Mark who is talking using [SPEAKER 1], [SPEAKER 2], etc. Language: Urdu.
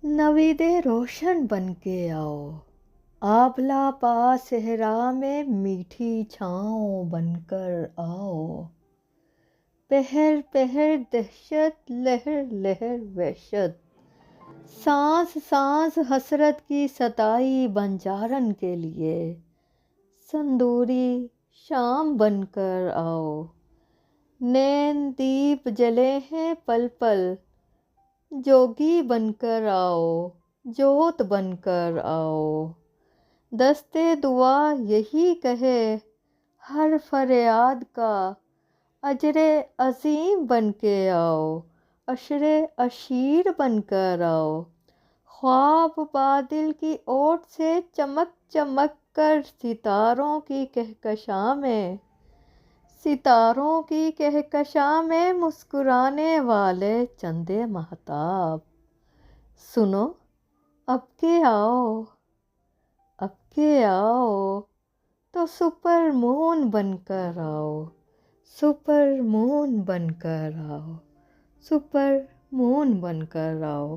[SPEAKER 1] نوید روشن بن کے آؤ، آبلا پا صحرا میں میٹھی چھاؤں بن کر آؤ۔ پہر پہر دہشت، لہر لہر وحشت، سانس سانس حسرت کی ستائی بنجارن کے لیے صندوری شام بن کر آؤ۔ نین دیپ جلے ہیں پل پل، جوگی بن کر آؤ، جوت بن کر آؤ۔ دستے دعا یہی کہے ہر فریاد کا، اجر عظیم بن کے آؤ، عشر عشیر بن کر آؤ۔ خواب بادل کی اوٹ سے چمک چمک کر ستاروں کی کہکشاں میں مسکرانے والے چندے مہتاب۔ سنو اب کے آؤ، اب کے آؤ تو سپر مون بن کر آؤ، سپر مون بن کر آؤ، سپر مون بن کر آؤ۔